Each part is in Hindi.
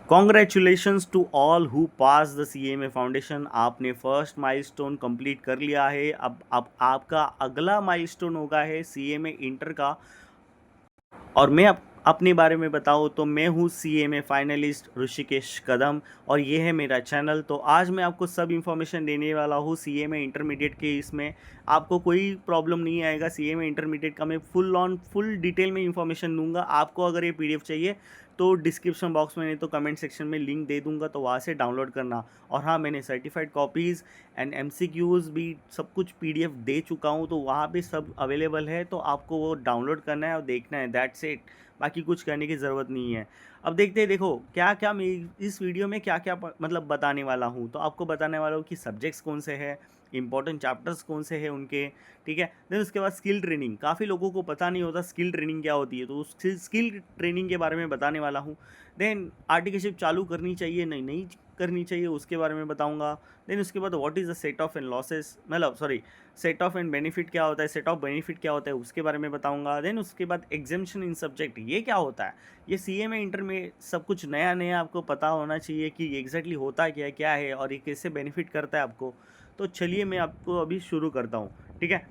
Congratulations to all who pass the CMA foundation. आपने फर्स्ट माइलस्टोन कंप्लीट कर लिया है। अब आपका अगला माइलस्टोन होगा है CMA इंटर का। और मैं अपने बारे में बताऊँ तो मैं हूँ CMA फाइनलिस्ट ऋषिकेश कदम, और ये है मेरा चैनल। तो आज मैं आपको सब इन्फॉर्मेशन देने वाला हूँ CMA इंटरमीडिएट के। इसमें आपको कोई प्रॉब्लम नहीं आएगा। CMA इंटरमीडिएट का मैं फुल डिटेल में इन्फॉर्मेशन दूंगा। आपको अगर ये PDF चाहिए तो डिस्क्रिप्शन बॉक्स में, नहीं तो कमेंट सेक्शन में लिंक दे दूंगा, तो वहाँ से डाउनलोड करना। और हाँ, मैंने सर्टिफाइड कॉपीज़ एंड MCQs भी सब कुछ PDF दे चुका हूँ, तो वहाँ पे सब अवेलेबल है। तो आपको वो डाउनलोड करना है और देखना है, दैट्स इट। बाकी कुछ करने की ज़रूरत नहीं है। अब देखते हैं, देखो क्या क्या मैं इस वीडियो में क्या क्या मतलब बताने वाला हूँ। तो आपको बताने वाला हूँ कि सब्जेक्ट्स कौन से हैं, इंपॉर्टेंट चैप्टर्स कौन से हैं उनके, ठीक है। देन उसके बाद स्किल ट्रेनिंग, काफ़ी लोगों को पता नहीं होता स्किल ट्रेनिंग क्या होती है, तो उस स्किल ट्रेनिंग के बारे में बताने वाला हूँ। देन आर्टिकलशिप चालू करनी चाहिए नहीं नहीं करनी चाहिए, उसके बारे में बताऊंगा। देन उसके बाद what is the set off and losses, मतलब sorry, set off and benefit क्या होता है, सेट ऑफ बेनिफिट क्या होता है, उसके बारे में बताऊंगा। देन उसके बाद एग्जामिशन इन सब्जेक्ट, ये क्या होता है। ये CMA इंटर में सब कुछ नया नया आपको पता होना चाहिए कि एग्जैक्टली होता क्या है और ये कैसे बेनिफिट करता है आपको। तो चलिए मैं आपको अभी शुरू करता हूँ, ठीक है।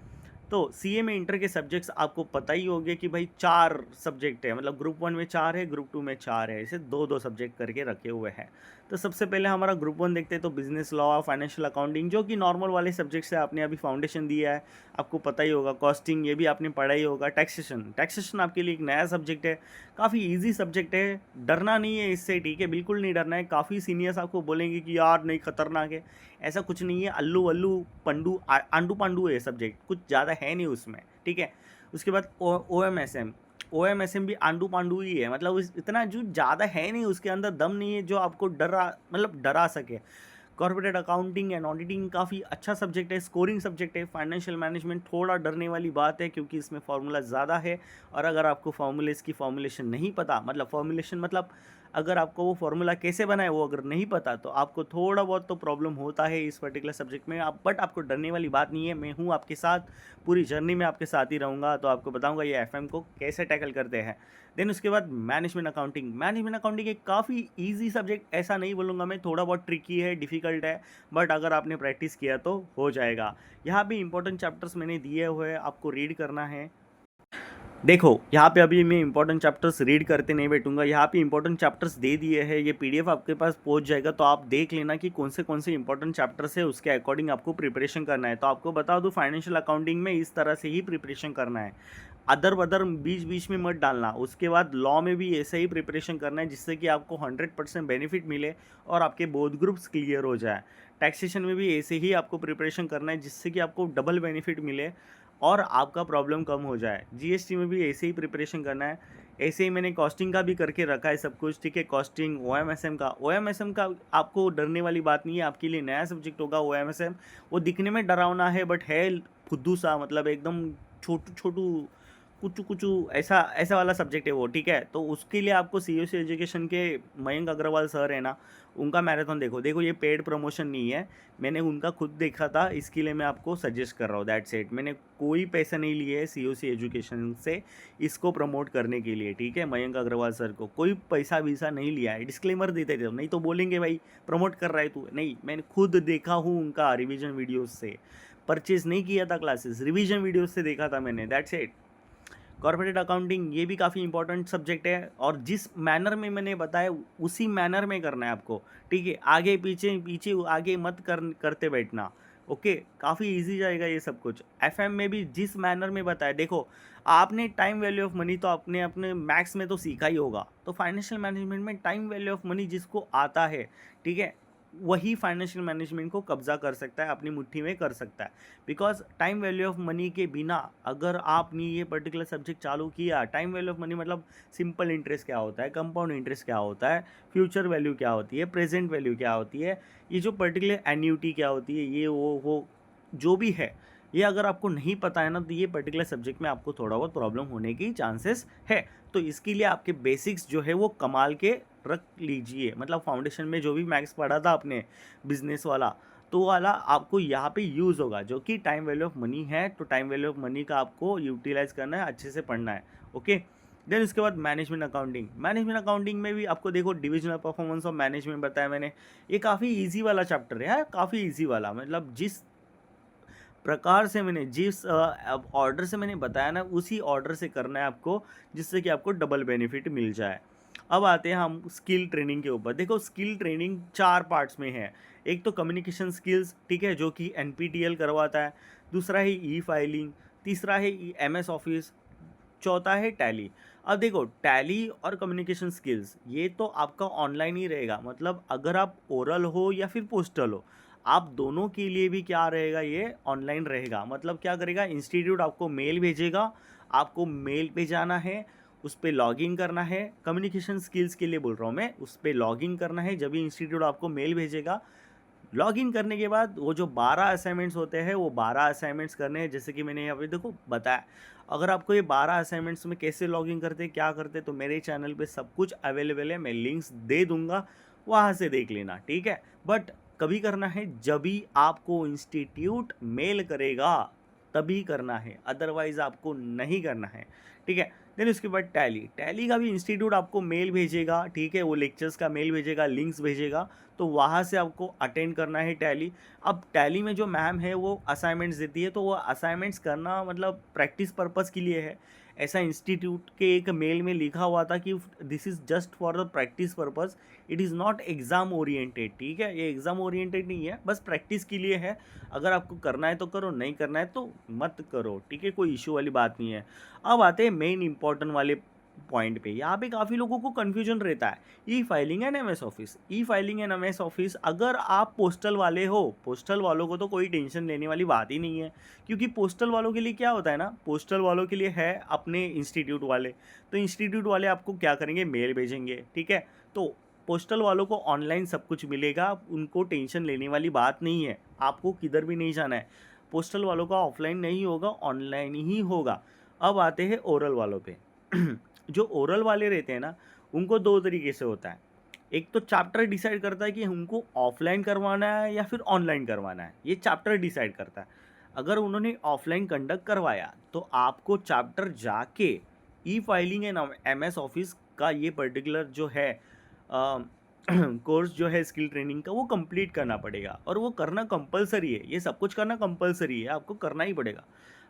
तो CMA इंटर के सब्जेक्ट्स आपको पता ही होंगे कि भाई 4 सब्जेक्ट है, मतलब ग्रुप 1 में 4 है, ग्रुप 2 में 4 है, ऐसे दो दो सब्जेक्ट करके रखे हुए हैं। तो सबसे पहले हमारा ग्रुप 1 देखते हैं, तो बिजनेस लॉ, फाइनेंशियल अकाउंटिंग, जो कि नॉर्मल वाले सब्जेक्ट्स है, आपने अभी फाउंडेशन दिया है, आपको पता ही होगा। कॉस्टिंग, ये भी आपने पढ़ा ही होगा। टैक्सेशन, टैक्सेशन आपके लिए एक नया सब्जेक्ट है, काफ़ी ईजी सब्जेक्ट है, डरना नहीं है इससे, ठीक है, बिल्कुल नहीं डरना है। काफ़ी सीनियर्स आपको बोलेंगे कि यार नहीं, खतरनाक है, ऐसा कुछ नहीं है। अल्लू अल्लू पंडू आंडू पांडू है सब्जेक्ट, कुछ ज़्यादा है नहीं उसमें, ठीक है। उसके बाद OMSM भी आंडू पांडू ही है, मतलब इतना जो ज़्यादा है नहीं, उसके अंदर दम नहीं है जो आपको डरा सके। कॉर्पोरेट अकाउंटिंग एंड ऑडिटिंग काफ़ी अच्छा सब्जेक्ट है, स्कोरिंग सब्जेक्ट है। फाइनेंशियल मैनेजमेंट थोड़ा डरने वाली बात है, क्योंकि इसमें फार्मूला ज़्यादा है। और अगर आपको फार्मूलेस की फॉर्मुलेशन नहीं पता, मतलब फॉर्मुलेशन मतलब अगर आपको वो फार्मूला कैसे बनाए वो अगर नहीं पता, तो आपको थोड़ा बहुत तो प्रॉब्लम होता है इस पर्टिकुलर सब्जेक्ट में। आप बट आपको डरने वाली बात नहीं है, मैं हूँ आपके साथ, पूरी जर्नी में आपके साथ ही रहूँगा। तो आपको बताऊँगा ये FM को कैसे टैकल करते हैं। देन उसके बाद मैनेजमेंट अकाउंटिंग एक काफ़ी ईजी सब्जेक्ट, ऐसा नहीं बोलूँगा मैं, थोड़ा बहुत ट्रिकी है, डिफ़िकल्ट है, बट अगर आपने प्रैक्टिस किया तो हो जाएगा। यहाँ भी इंपॉर्टेंट चैप्टर्स मैंने दिए हुए हैं, आपको रीड करना है। देखो यहाँ पे अभी मैं इंपॉर्टेंट चैप्टर्स रीड करते नहीं बैठूंगा, यहाँ पे इंपॉर्टेंट चैप्टर्स दे दिए हैं, ये PDF आपके पास पहुंच जाएगा, तो आप देख लेना कि कौन से इंपॉर्टेंट चैप्टर्स है, उसके अकॉर्डिंग आपको प्रिपरेशन करना है। तो आपको बता दूँ, फाइनेंशियल अकाउंटिंग में इस तरह से ही प्रिपरेशन करना है, अदर वदर बीच बीच में मत डालना। उसके बाद लॉ में भी ऐसे ही प्रिपरेशन करना है, जिससे कि आपको 100% बेनिफिट मिले और आपके बोथ ग्रुप्स क्लियर हो जाए। टैक्सेशन में भी ऐसे ही आपको प्रिपरेशन करना है, जिससे कि आपको डबल बेनिफिट मिले और आपका प्रॉब्लम कम हो जाए। GST में भी ऐसे ही प्रिपरेशन करना है। ऐसे ही मैंने कॉस्टिंग का भी करके रखा है सब कुछ, ठीक है। कॉस्टिंग, OMSM का आपको डरने वाली बात नहीं है, आपके लिए नया सब्जेक्ट होगा OMSM। वो दिखने में डरावना है, बट है फुद्दू सा, मतलब एकदम छोटू छोटू कुचू कुचू, ऐसा ऐसा वाला सब्जेक्ट है वो, ठीक है। तो उसके लिए आपको COC एजुकेशन के मयंक अग्रवाल सर है ना, उनका मैराथन देखो। देखो ये पेड प्रमोशन नहीं है, मैंने उनका खुद देखा था, इसके लिए मैं आपको सजेस्ट कर रहा हूँ, दैट्स इट। मैंने कोई पैसा नहीं लिए है COC एजुकेशन से इसको प्रमोट करने के लिए, ठीक है। मयंक अग्रवाल सर को कोई पैसा वीसा नहीं लिया है, डिस्क्लेमर देते थे, नहीं तो बोलेंगे भाई प्रमोट कर रहा है तू। नहीं, मैंने खुद देखा हूँ उनका रिवीजन वीडियोज़ से, परचेज नहीं किया था क्लासेस, रिवीजन वीडियोज़ से देखा था मैंने, दैट्स इट। कॉर्पोरेट अकाउंटिंग ये भी काफ़ी इंपॉर्टेंट सब्जेक्ट है, और जिस मैनर में मैंने बताया उसी मैनर में करना है आपको, ठीक है। आगे पीछे पीछे आगे मत करते बैठना, ओके। काफ़ी इजी जाएगा ये सब कुछ। FM में भी जिस मैनर में बताया, देखो आपने टाइम वैल्यू ऑफ मनी तो आपने अपने मैथ्स में तो सीखा ही होगा, तो फाइनेंशियल मैनेजमेंट में टाइम वैल्यू ऑफ मनी जिसको आता है, ठीक है, वही फाइनेंशियल मैनेजमेंट को कब्जा कर सकता है, अपनी मुट्ठी में कर सकता है। Because time value of money के बिना अगर आपने ये पर्टिकुलर सब्जेक्ट चालू किया, टाइम वैल्यू ऑफ मनी मतलब सिंपल इंटरेस्ट क्या होता है, कंपाउंड इंटरेस्ट क्या होता है, फ्यूचर वैल्यू क्या होती है, प्रेजेंट वैल्यू क्या होती है, ये जो पर्टिकुलर एन्यूटी क्या होती है, ये वो जो भी है, ये अगर आपको नहीं पता है ना, तो ये पर्टिकुलर सब्जेक्ट में आपको थोड़ा बहुत प्रॉब्लम होने की चांसेस है। तो इसके लिए आपके बेसिक्स जो है वो कमाल के रख लीजिए, मतलब फाउंडेशन में जो भी मैथ्स पढ़ा था आपने बिजनेस वाला, तो वाला आपको यहाँ पे यूज़ होगा, जो कि टाइम वैल्यू ऑफ मनी है। तो टाइम वैल्यू ऑफ मनी का आपको यूटिलाइज करना है, अच्छे से पढ़ना है, ओके। देन उसके बाद मैनेजमेंट अकाउंटिंग में भी आपको देखो डिविजनल परफॉर्मेंस ऑफ मैनेजमेंट बताया मैंने। ये काफ़ी इजी वाला चैप्टर है यार, काफ़ी इजी वाला, मतलब जिस प्रकार से मैंने जिस ऑर्डर से मैंने बताया ना, उसी ऑर्डर से करना है आपको, जिससे कि आपको डबल बेनिफिट मिल जाए। अब आते हैं हम स्किल ट्रेनिंग के ऊपर। देखो स्किल ट्रेनिंग 4 पार्ट्स में है। एक तो कम्युनिकेशन स्किल्स, ठीक है, जो कि एनपीटीईएल करवाता है। दूसरा है ई फाइलिंग, तीसरा है एमएस ऑफिस, चौथा है टैली। अब देखो टैली और कम्युनिकेशन स्किल्स ये तो आपका ऑनलाइन ही रहेगा, मतलब अगर आप ओरल हो या फिर पोस्टल हो, आप दोनों के लिए भी क्या रहेगा, ये ऑनलाइन रहेगा। मतलब क्या करेगा, इंस्टीट्यूट आपको मेल भेजेगा, आपको मेल पे जाना है, उस पर लॉगिन करना है। कम्युनिकेशन स्किल्स के लिए बोल रहा हूँ मैं, उस पर लॉगिन करना है, जब भी इंस्टीट्यूट आपको मेल भेजेगा। लॉगिन करने के बाद वो जो 12 असाइनमेंट्स होते हैं, वो 12 असाइनमेंट्स करने हैं, जैसे कि मैंने अभी देखो बताया। अगर आपको ये 12 असाइनमेंट्स में कैसे लॉगिन करते क्या करते, तो मेरे चैनल पे सब कुछ अवेलेबल है, मैं लिंक्स दे दूंगा, वहाँ से देख लेना, ठीक है। बट कभी करना है जब भी आपको इंस्टीट्यूट मेल करेगा, तभी करना है, अदरवाइज आपको नहीं करना है, ठीक है। देन उसके बाद टैली का भी इंस्टीट्यूट आपको मेल भेजेगा, ठीक है, वो लेक्चर्स का मेल भेजेगा, लिंक्स भेजेगा, तो वहाँ से आपको अटेंड करना है टैली। अब टैली में जो मैम है वो असाइनमेंट्स देती है, तो वो असाइनमेंट्स करना मतलब प्रैक्टिस पर्पज़ के लिए है। ऐसा इंस्टीट्यूट के एक मेल में लिखा हुआ था कि this is just for the practice purpose, it is not exam oriented, ठीक है, ये एग्ज़ाम ओरिएंटेड नहीं है, बस प्रैक्टिस के लिए है। अगर आपको करना है तो करो, नहीं करना है तो मत करो, ठीक है, कोई इशू वाली बात नहीं है। अब आते हैं मेन इंपॉर्टेंट वाले पॉइंट पे। यहाँ पे काफ़ी लोगों को कन्फ्यूजन रहता है, ई filing and MS office. E filing and MS office, अगर आप पोस्टल वाले हो, पोस्टल वालों को तो कोई टेंशन लेने वाली बात ही नहीं है, क्योंकि पोस्टल वालों के लिए क्या होता है ना, पोस्टल वालों के लिए है अपने इंस्टीट्यूट वाले, तो इंस्टीट्यूट वाले आपको क्या करेंगे, मेल भेजेंगे, ठीक है। तो पोस्टल वालों को ऑनलाइन सब कुछ मिलेगा, उनको टेंशन लेने वाली बात नहीं है, आपको किधर भी नहीं जाना है। पोस्टल वालों का ऑफलाइन नहीं होगा, ऑनलाइन ही होगा। अब आते हैं ओरल वालों पे। जो ओरल वाले रहते हैं ना, उनको 2 तरीके से होता है। एक तो चैप्टर डिसाइड करता है कि उनको ऑफलाइन करवाना है या फिर ऑनलाइन करवाना है, ये चैप्टर डिसाइड करता है। अगर उन्होंने ऑफलाइन कंडक्ट करवाया, तो आपको चैप्टर जाके ई फाइलिंग एंड एमएस ऑफिस का ये पर्टिकुलर जो है कोर्स जो है स्किल ट्रेनिंग का, वो कंप्लीट करना पड़ेगा, और वो करना कंपलसरी है। ये सब कुछ करना कंपलसरी है, आपको करना ही पड़ेगा।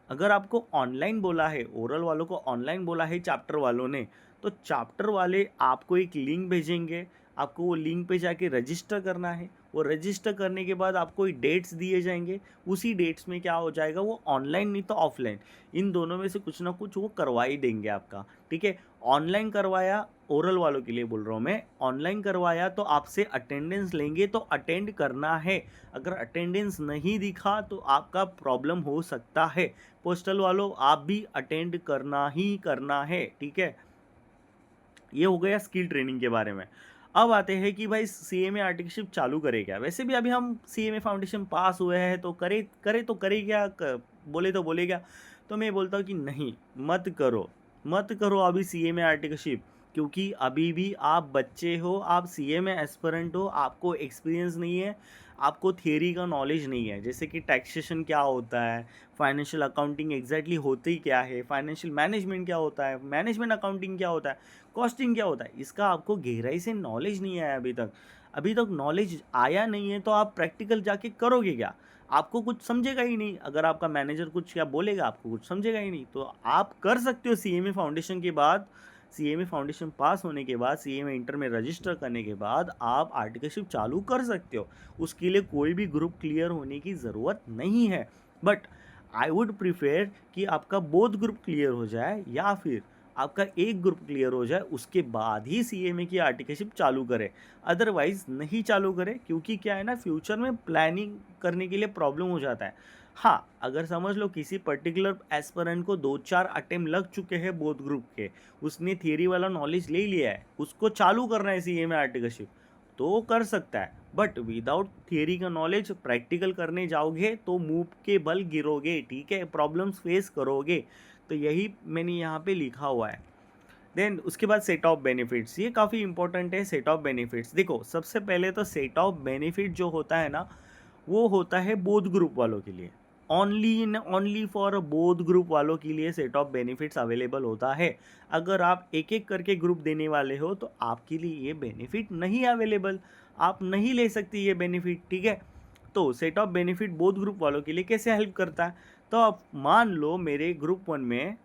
अगर आपको ऑनलाइन बोला है, ओरल वालों को ऑनलाइन बोला है चैप्टर वालों ने, तो चैप्टर वाले आपको एक लिंक भेजेंगे, आपको वो लिंक पे जाके रजिस्टर करना है। वो रजिस्टर करने के बाद आपको डेट्स दिए जाएंगे, उसी डेट्स में क्या हो जाएगा, वो ऑनलाइन नहीं तो ऑफलाइन, इन दोनों में से कुछ ना कुछ वो करवा ही देंगे आपका, ठीक है। ऑनलाइन करवाया, ओरल वालों के लिए बोल रहा हूँ मैं, ऑनलाइन करवाया तो आपसे अटेंडेंस लेंगे, तो अटेंड करना है। अगर अटेंडेंस नहीं दिखा तो आपका प्रॉब्लम हो सकता है। पोस्टल वालों, आप भी अटेंड करना ही करना है, ठीक है। ये हो गया स्किल ट्रेनिंग के बारे में। अब आते हैं कि भाई सीएमए आर्टिकलशिप चालू करे क्या। वैसे भी अभी हम सीएमए फाउंडेशन पास हुए हैं, तो करे क्या, बोले तो बोले क्या। तो मैं बोलता हूँ कि नहीं, मत करो अभी सीएमए आर्टिकलशिप, क्योंकि अभी भी आप बच्चे हो, आप सीएमए एस्पिरेंट हो, आपको एक्सपीरियंस नहीं है, आपको थियरी का नॉलेज नहीं है, जैसे कि टैक्सेशन क्या होता है, फाइनेंशियल अकाउंटिंग एग्जैक्टली होती क्या है, फाइनेंशियल मैनेजमेंट क्या होता है, मैनेजमेंट अकाउंटिंग क्या होता है, कॉस्टिंग क्या होता है, इसका आपको गहराई से नॉलेज नहीं आया अभी तक नॉलेज आया नहीं है, तो आप प्रैक्टिकल जाके करोगे क्या, आपको कुछ समझेगा ही नहीं। अगर आपका मैनेजर कुछ क्या बोलेगा, आपको कुछ समझेगा ही नहीं। तो आप कर सकते हो सीएमए फाउंडेशन के बाद, सीएमए फाउंडेशन पास होने के बाद, सीएमए इंटर में रजिस्टर करने के बाद आप आर्टिकलशिप चालू कर सकते हो। उसके लिए कोई भी ग्रुप क्लियर होने की ज़रूरत नहीं है। बट आई वुड प्रिफेयर कि आपका बोथ ग्रुप क्लियर हो जाए, या फिर आपका एक ग्रुप क्लियर हो जाए, उसके बाद ही सीएमए की आर्टिकलशिप चालू करें। अदरवाइज नहीं चालू करें, क्योंकि क्या है ना, फ्यूचर में प्लानिंग करने के लिए प्रॉब्लम हो जाता है। हाँ, अगर समझ लो किसी पर्टिकुलर एस्पिरेंट को 2-4 अटेम्प्ट लग चुके हैं बोथ ग्रुप के, उसने थियरी वाला नॉलेज ले लिया है, उसको चालू करना है सीएमए आर्टिकलशिप, तो वो कर सकता है। बट विदाउट थियरी का नॉलेज प्रैक्टिकल करने जाओगे तो मुंह के बल गिरोगे, ठीक है, प्रॉब्लम्स फेस करोगे। तो यही मैंने यहाँ पे लिखा हुआ है। देन उसके बाद सेट ऑफ बेनिफिट्स, ये काफ़ी इंपॉर्टेंट है। सेट ऑफ बेनिफिट्स, देखो सबसे पहले तो सेट ऑफ बेनिफिट जो होता है ना, वो होता है बोथ ग्रुप वालों के लिए। ओनली फॉर बोथ ग्रुप वालों के लिए सेट ऑफ बेनिफिट्स अवेलेबल होता है। अगर आप एक एक करके ग्रुप देने वाले हो तो आपके लिए ये बेनिफिट नहीं अवेलेबल, आप नहीं ले सकते ये बेनिफिट, ठीक है। तो set of benefit both group वालों के लिए कैसे हेल्प करता है, तो आप मान लो मेरे ग्रुप वन में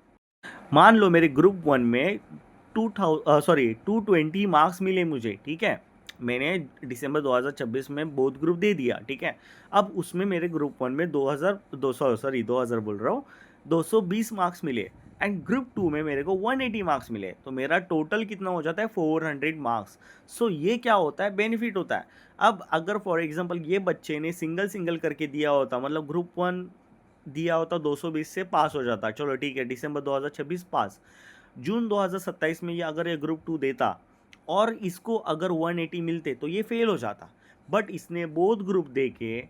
220 मार्क्स मिले मुझे, ठीक है। मैंने दिसंबर 2026 में बोथ ग्रुप दे दिया, ठीक है। अब उसमें मेरे ग्रुप वन में 2000 बोल रहा हूँ, 220 मार्क्स मिले एंड ग्रुप टू में मेरे को 180 मार्क्स मिले, तो मेरा टोटल कितना हो जाता है 400 मार्क्स। सो ये क्या होता है, बेनिफिट होता है। अब अगर फॉर एग्जांपल ये बच्चे ने सिंगल सिंगल करके दिया होता, मतलब ग्रुप वन दिया होता 220 से पास हो जाता, चलो ठीक है, दिसंबर 2026 पास। जून 2027 में ये अगर ये ग्रुप टू देता और इसको अगर 180 मिलते तो ये फेल हो जाता, बट इसने बोथ ग्रुप दे के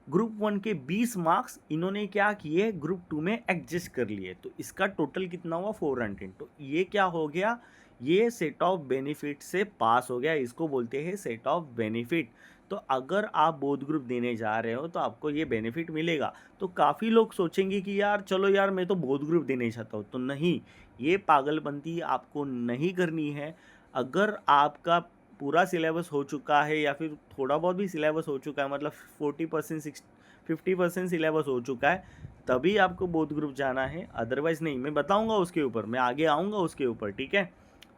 ग्रुप वन के 20 मार्क्स इन्होंने क्या किए, ग्रुप टू में एडजस्ट कर लिए, तो इसका टोटल कितना हुआ 400। तो ये क्या हो गया, ये सेट ऑफ बेनिफिट से पास हो गया, इसको बोलते हैं सेट ऑफ बेनिफिट। तो अगर आप बोथ ग्रुप देने जा रहे हो तो आपको ये बेनिफिट मिलेगा। तो काफ़ी लोग सोचेंगे कि यार चलो यार मैं तो बोथ ग्रुप देने चाहता हूँ, तो नहीं, ये पागलपंती आपको नहीं करनी है। अगर आपका पूरा सिलेबस हो चुका है या फिर थोड़ा बहुत भी सिलेबस हो चुका है, मतलब 40% 50% सिलेबस हो चुका है, तभी आपको बोथ ग्रुप जाना है, अदरवाइज नहीं। मैं बताऊंगा उसके ऊपर, मैं आगे आऊँगा उसके ऊपर, ठीक है।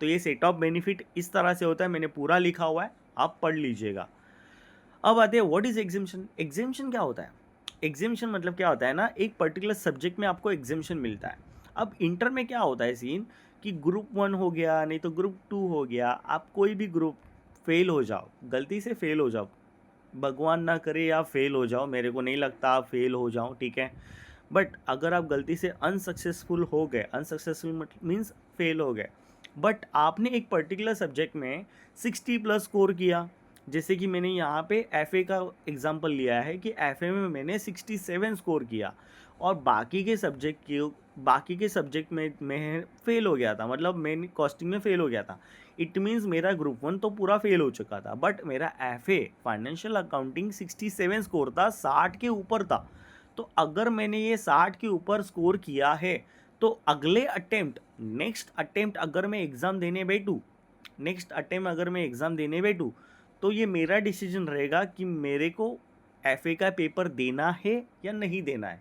तो ये सेट ऑफ बेनिफिट इस तरह से होता है, मैंने पूरा लिखा हुआ है, आप पढ़ लीजिएगा। अब आते हैं व्हाट इज एग्जेम्पशन। एग्जेम्पशन क्या होता है, एग्जेम्पशन मतलब क्या होता है ना, एक पर्टिकुलर सब्जेक्ट में आपको एग्जेम्पशन मिलता है। अब इंटर में क्या होता है सीन, कि ग्रुप वन हो गया, नहीं तो ग्रुप टू हो गया, आप कोई भी ग्रुप फेल हो जाओ, गलती से फेल हो जाओ, भगवान ना करे आप फेल हो जाओ, मेरे को नहीं लगता आप फेल हो जाओ, ठीक है। बट अगर आप गलती से अनसक्सेसफुल हो गए, अनसक्सेसफुल मीन्स फेल हो गए, बट आपने एक पर्टिकुलर सब्जेक्ट में 60+ स्कोर किया, जैसे कि मैंने यहाँ पे एफए का एग्जांपल लिया है कि एफए में मैंने 67 स्कोर किया और बाकी के सब्जेक्ट में मैं फेल हो गया था, मतलब मैंने कॉस्टिंग में फेल हो गया था। इट मीन्स मेरा ग्रुप वन तो पूरा फेल हो चुका था, बट मेरा एफए फाइनेंशियल अकाउंटिंग 67 स्कोर था, 60 के ऊपर था। तो अगर मैंने ये 60 के ऊपर स्कोर किया है तो अगले अटेम्प्ट नेक्स्ट अटेम्प्ट अगर मैं एग्ज़ाम देने बैठूँ तो ये मेरा डिसीजन रहेगा कि मेरे को एफए का पेपर देना है या नहीं देना है।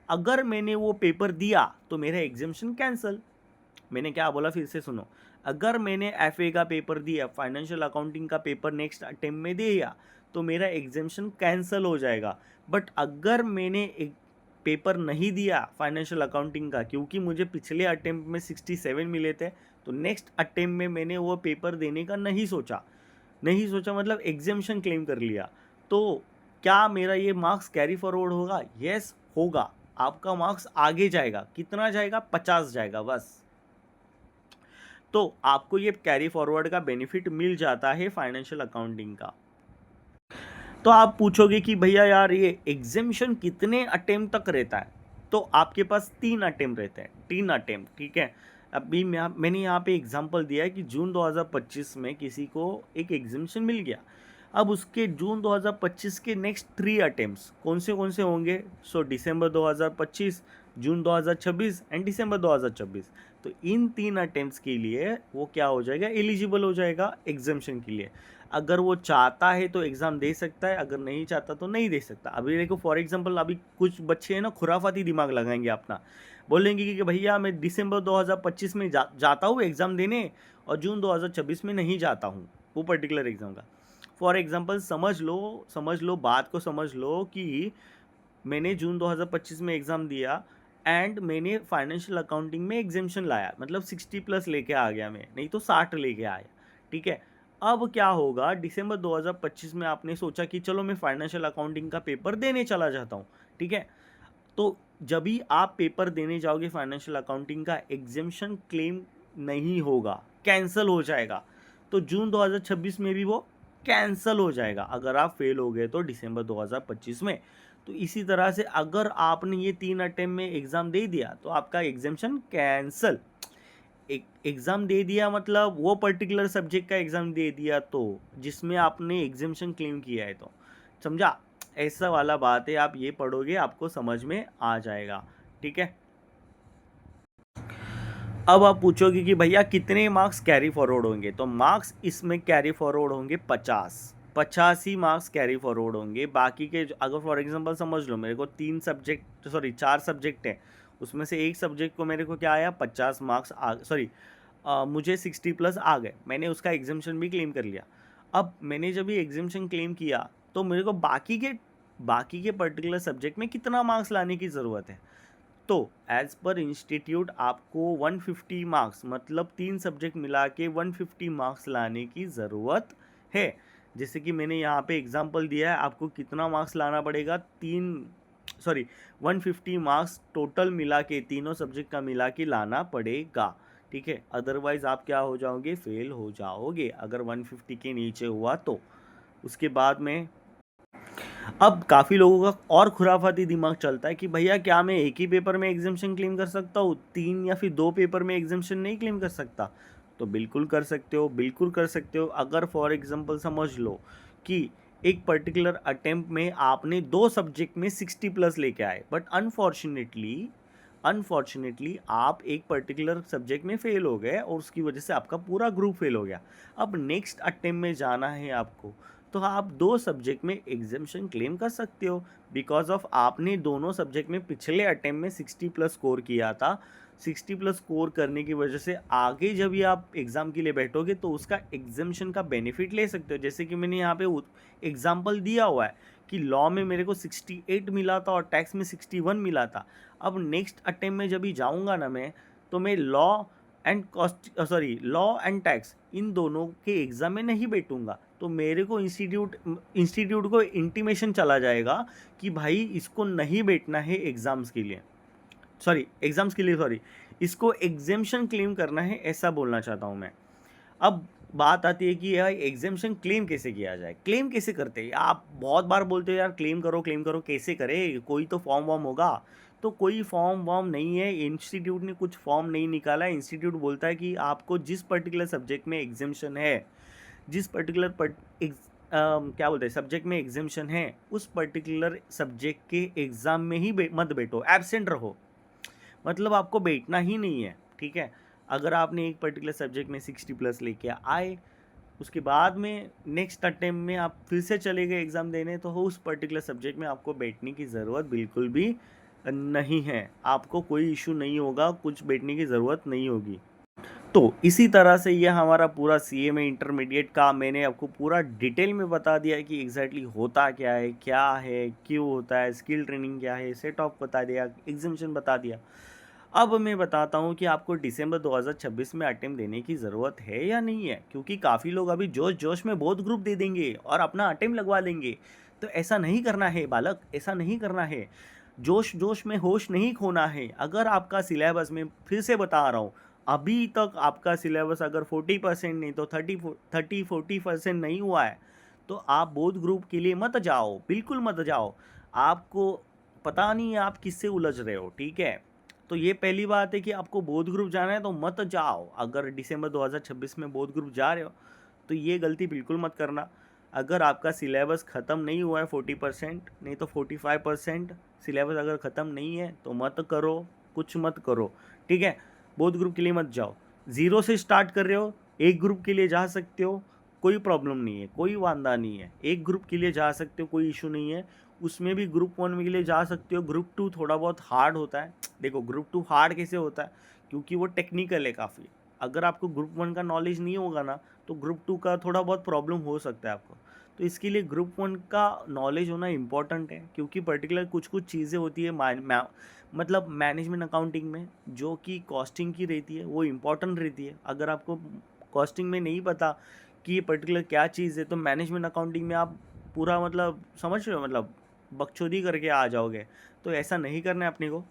अगर मैंने वो पेपर दिया तो मेरा एग्जामिशन कैंसिल। मैंने क्या बोला फिर से सुनो, अगर मैंने एफए का पेपर दिया, फाइनेंशियल अकाउंटिंग का पेपर नेक्स्ट अटेम्प्ट में दिया, तो मेरा एग्जामिशन कैंसिल हो जाएगा। बट अगर मैंने एक पेपर नहीं दिया फाइनेंशियल अकाउंटिंग का, क्योंकि मुझे पिछले अटेम्प्ट में 67 मिले थे, तो नेक्स्ट अटेम्प्ट में मैंने वो पेपर देने का नहीं सोचा मतलब एग्जामिशन क्लेम कर लिया, तो क्या मेरा ये मार्क्स कैरी फॉरवर्ड होगा? यस होगा, आपका मार्क्स आगे जाएगा, कितना जाएगा? 50 जाएगा बस। तो आपको ये कैरी फॉरवर्ड का बेनिफिट मिल जाता है फाइनेंशियल अकाउंटिंग का। तो आप पूछोगे कि भैया यार ये एग्जामिशन कितने अटेम्प्ट तक रहता है, तो आपके पास 3 अटेम्प्ट रहते हैं, 3 अटेम्प्ट, ठीक है। अभी मैंने यहाँ पे एग्जांपल दिया है कि जून 2025 में किसी को एक एग्जामिशन मिल गया, अब उसके जून 2025 के नेक्स्ट 3 अटेम्प्ट्स कौन से होंगे? सो दिसंबर 2025, जून 2026 एंड दिसंबर 2026। तो इन 3 अटेम्प्ट्स के लिए वो क्या हो जाएगा, एलिजिबल हो जाएगा एग्जामिशन के लिए। अगर वो चाहता है तो एग्ज़ाम दे सकता है, अगर नहीं चाहता तो नहीं दे सकता। अभी देखो फॉर एग्जांपल, अभी कुछ बच्चे हैं ना खुराफाती दिमाग लगाएंगे अपना, बोलेंगे कि भैया मैं दिसंबर 2025 में जाता हूँ एग्ज़ाम देने और जून 2026 में नहीं जाता हूँ वो पर्टिकुलर एग्ज़ाम का। फॉर एग्जांपल समझ लो बात को, समझ लो कि मैंने जून 2025 में एग्ज़ाम दिया एंड मैंने फाइनेंशियल अकाउंटिंग में एग्जामिशन लाया, मतलब 60+ लेके आ गया मैं, नहीं तो 60 लेके आया, ठीक है। अब क्या होगा, दिसंबर 2025 में आपने सोचा कि चलो मैं फाइनेंशियल अकाउंटिंग का पेपर देने चला जाता हूँ, ठीक है। तो जब भी आप पेपर देने जाओगे फाइनेंशियल अकाउंटिंग का, एग्जामिशन क्लेम नहीं होगा, कैंसिल हो जाएगा। तो जून 2026 में भी वो कैंसिल हो जाएगा अगर आप फेल हो गए तो दिसंबर 2025 में। तो इसी तरह से अगर आपने ये 3 अटेम्प्ट में एग्ज़ाम दे दिया तो आपका एग्जामिशन कैंसिल। एग्ज़ाम दे दिया मतलब वो पर्टिकुलर सब्जेक्ट का एग्ज़ाम दे दिया, तो जिसमें आपने एग्जामिशन क्लेम किया है, तो समझा। ऐसा वाला बात है, आप ये पढ़ोगे आपको समझ में आ जाएगा, ठीक है। अब आप पूछोगे कि भैया कितने मार्क्स कैरी फॉरवर्ड होंगे, तो मार्क्स इसमें कैरी फॉरवर्ड होंगे 50 ही मार्क्स कैरी फॉरवर्ड होंगे। बाकी के अगर फॉर एग्जांपल समझ लो मेरे को 4 सब्जेक्ट है, उसमें से एक सब्जेक्ट को मेरे को क्या आया 50 मार्क्स मुझे 60 प्लस आ गए, मैंने उसका एग्जाम्शन भी क्लेम कर लिया। अब मैंने जब ये एग्जाम्शन क्लेम किया तो मेरे को बाकी के पर्टिकुलर सब्जेक्ट में कितना मार्क्स लाने की ज़रूरत है, तो एज पर इंस्टीट्यूट आपको 150 मार्क्स मतलब 3 सब्जेक्ट मिला के 150 मार्क्स लाने की ज़रूरत है। जैसे कि मैंने यहाँ पे एग्जांपल दिया है, आपको कितना मार्क्स लाना पड़ेगा, 150 मार्क्स टोटल मिला के तीनों सब्जेक्ट का मिला के लाना पड़ेगा, ठीक है। अदरवाइज आप क्या हो जाओगे, फेल हो जाओगे अगर 150 के नीचे हुआ तो। उसके बाद में अब काफ़ी लोगों का और खुराफाती दिमाग चलता है कि भैया क्या मैं एक ही पेपर में एग्जाम्शन क्लेम कर सकता हूँ, 3 या फिर 2 पेपर में एग्जाम्शन नहीं क्लेम कर सकता। तो बिल्कुल कर सकते हो, बिल्कुल कर सकते हो। अगर फॉर एग्जांपल समझ लो कि एक पर्टिकुलर अटेम्प्ट में आपने 2 सब्जेक्ट में 60 प्लस लेके आए, बट अनफॉर्चुनेटली आप एक पर्टिकुलर सब्जेक्ट में फेल हो गए और उसकी वजह से आपका पूरा ग्रुप फेल हो गया। अब नेक्स्ट अटेम्प्ट में जाना है आपको, तो आप 2 सब्जेक्ट में एग्जाम्शन क्लेम कर सकते हो, बिकॉज ऑफ आपने दोनों सब्जेक्ट में पिछले अटेम्प्ट में 60 प्लस स्कोर किया था। 60 प्लस स्कोर करने की वजह से आगे जब भी आप एग्ज़ाम के लिए बैठोगे तो उसका एग्जाम्शन का बेनिफिट ले सकते हो। जैसे कि मैंने यहाँ पे एग्जाम्पल दिया हुआ है कि लॉ में मेरे को 68 मिला था और टैक्स में 61 मिला था। अब नेक्स्ट अटेम्प्ट में जब भी जाऊँगा ना मैं, तो मैं लॉ एंड टैक्स इन दोनों के एग्ज़ाम में नहीं बैठूंगा। तो मेरे को इंस्टीट्यूट को इंटीमेशन चला जाएगा कि भाई इसको नहीं बैठना है एग्ज़ाम्स के लिए, इसको एग्जाम्शन क्लेम करना है, ऐसा बोलना चाहता हूँ मैं। अब बात आती है कि यार एग्जाम्शन क्लेम कैसे किया जाए, क्लेम कैसे करते हैं। आप बहुत बार बोलते हो यार क्लेम करो, कैसे करें, कोई तो फॉर्म वॉर्म होगा। तो कोई फॉर्म वॉर्म नहीं है, इंस्टीट्यूट ने कुछ फॉर्म नहीं निकाला है। इंस्टीट्यूट बोलता है कि आपको जिस पर्टिकुलर सब्जेक्ट में एग्जाम्शन है, क्या बोलते हैं सब्जेक्ट में एग्जाम्शन है, उस पर्टिकुलर सब्जेक्ट के एग्ज़ाम में ही मत बैठो, एब्सेंट रहो, मतलब आपको बैठना ही नहीं है, ठीक है। अगर आपने एक पर्टिकुलर सब्जेक्ट में 60 प्लस लेके आए, उसके बाद में नेक्स्ट अटेम्प्ट में आप फिर से चले गए एग्ज़ाम देने, तो उस पर्टिकुलर सब्जेक्ट में आपको बैठने की ज़रूरत बिल्कुल भी नहीं है। आपको कोई इशू नहीं होगा, कुछ बैठने की ज़रूरत नहीं होगी। तो इसी तरह से ये हमारा पूरा CMA इंटरमीडिएट का मैंने आपको पूरा डिटेल में बता दिया है कि एग्जैक्टली होता क्या है, क्यों होता है, स्किल ट्रेनिंग क्या है, सेट ऑफ बता दिया, एग्जामिनेशन बता दिया। अब मैं बताता हूँ कि आपको दिसंबर 2026 में अटेम्प्ट देने की ज़रूरत है या नहीं है, क्योंकि काफ़ी लोग अभी जोश जोश में बहुत ग्रुप दे देंगे और अपना अटेम्प्ट लगवा लेंगे। तो ऐसा नहीं करना है बालक, ऐसा नहीं करना है। जोश जोश में होश नहीं खोना है। अगर आपका सिलेबस, में फिर से बता रहा हूँ, अभी तक आपका सिलेबस अगर 40% नहीं तो 30-40% नहीं हुआ है, तो आप बोध ग्रुप के लिए मत जाओ, बिल्कुल मत जाओ। आपको पता नहीं है आप किससे उलझ रहे हो, ठीक है। तो ये पहली बात है कि आपको बोध ग्रुप जाना है तो मत जाओ। अगर दिसंबर 2026 में बोध ग्रुप जा रहे हो तो ये गलती बिल्कुल मत करना। अगर आपका सिलेबस ख़त्म नहीं हुआ है 40% नहीं तो 45%, सिलेबस अगर ख़त्म नहीं है तो मत करो, कुछ मत करो, ठीक है। बोध ग्रुप के लिए मत जाओ। ज़ीरो से स्टार्ट कर रहे हो, एक ग्रुप के लिए जा सकते हो, कोई प्रॉब्लम नहीं है, कोई वांदा नहीं है। एक ग्रुप के लिए जा सकते हो, कोई इशू नहीं है। उसमें भी ग्रुप 1 के लिए जा सकते हो। ग्रुप 2 थोड़ा बहुत हार्ड होता है। देखो ग्रुप 2 हार्ड कैसे होता है, क्योंकि वो टेक्निकल है काफ़ी। अगर आपको ग्रुप 1 का नॉलेज नहीं होगा ना, तो ग्रुप 2 का थोड़ा बहुत प्रॉब्लम हो सकता है आपको। तो इसके लिए ग्रुप 1 का नॉलेज होना इम्पॉर्टेंट है, क्योंकि पर्टिकुलर कुछ कुछ चीज़ें होती है मतलब मैनेजमेंट अकाउंटिंग में जो कि कॉस्टिंग की रहती है, वो इम्पॉर्टेंट रहती है। अगर आपको कॉस्टिंग में नहीं पता कि ये पर्टिकुलर क्या चीज़ है, तो मैनेजमेंट अकाउंटिंग में आप पूरा मतलब समझ रहे हो, मतलब बकचोदी करके आ जाओगे। तो ऐसा नहीं करना है अपने को।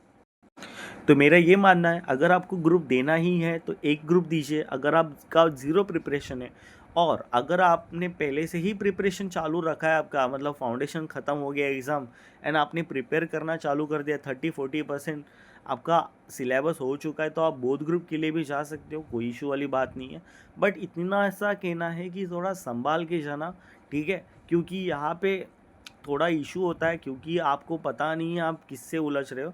तो मेरा ये मानना है, अगर आपको ग्रुप देना ही है तो एक ग्रुप दीजिए। अगर आपका ज़ीरो प्रिपरेशन है और अगर आपने पहले से ही प्रिपरेशन चालू रखा है, आपका मतलब फाउंडेशन ख़त्म हो गया एग्ज़ाम एंड आपने प्रिपेयर करना चालू कर दिया, 30-40% आपका सिलेबस हो चुका है, तो आप बोथ ग्रुप के लिए भी जा सकते हो, कोई इशू वाली बात नहीं है। बट इतना ऐसा कहना है कि थोड़ा संभाल के जाना, ठीक है, क्योंकि यहाँ पे थोड़ा इशू होता है क्योंकि आपको पता नहीं है आप किससे उलझ रहे हो।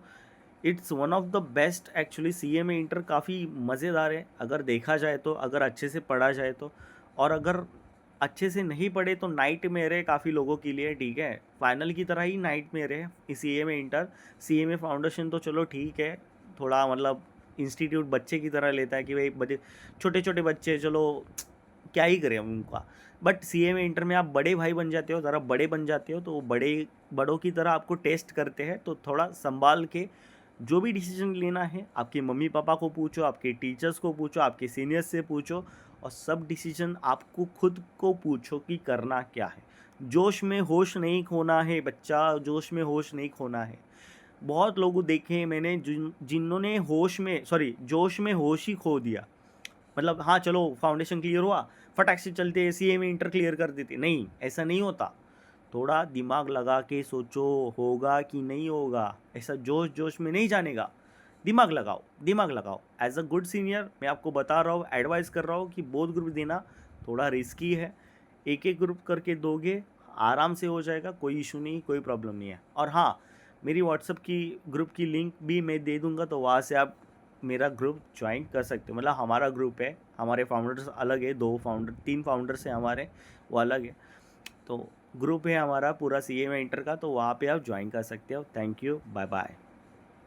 It's one of the best actually, CMA inter काफ़ी मज़ेदार है अगर देखा जाए तो, अगर अच्छे से पढ़ा जाए तो। और अगर अच्छे से नहीं पढ़े तो नाइट मेयर है काफ़ी लोगों के लिए, ठीक है, फाइनल की तरह ही नाइट मेयर है सीएमए इंटर। सीएमए फाउंडेशन तो चलो ठीक है, थोड़ा मतलब इंस्टीट्यूट बच्चे की तरह लेता है कि भाई बच्चे, छोटे छोटे बच्चे, चलो क्या ही करें हम उनका। बट सीएमए इंटर में आप बड़े भाई बन जाते हो, ज़रा बड़े बन जाते हो, तो वो बड़ों की तरह आपको टेस्ट करते हैं, तो थोड़ा संभाल के जो भी डिसीजन लेना है आपके मम्मी पापा को पूछो, आपके टीचर्स को पूछो, आपके सीनियर्स से पूछो, और सब डिसीजन आपको खुद को पूछो कि करना क्या है। जोश में होश नहीं खोना है बच्चा, जोश में होश नहीं खोना है। बहुत लोग देखे हैं मैंने जिन्होंने जोश में होश ही खो दिया। मतलब हाँ चलो फाउंडेशन क्लियर हुआ, फटाक से चलते सीएमए इंटर क्लियर कर देते, नहीं ऐसा नहीं होता। थोड़ा दिमाग लगा के सोचो, होगा कि नहीं होगा, ऐसा जोश जोश में नहीं जानेगा। दिमाग लगाओ, दिमाग लगाओ। एज अ गुड सीनियर मैं आपको बता रहा हूँ, एडवाइस कर रहा हूँ कि बोथ ग्रुप देना थोड़ा रिस्की है। एक एक ग्रुप करके दोगे आराम से हो जाएगा, कोई इशू नहीं, कोई प्रॉब्लम नहीं है। और हाँ, मेरी व्हाट्सअप की ग्रुप की लिंक भी मैं दे दूँगा, तो वहाँ से आप मेरा ग्रुप ज्वाइन कर सकते हो। मतलब हमारा ग्रुप है, हमारे फाउंडर्स अलग है, 3 फाउंडर्स हैं हमारे, वो अलग है। तो ग्रुप है हमारा पूरा सीएमए इंटर का, तो वहाँ पे आप ज्वाइन कर सकते हो। Thank you, bye bye.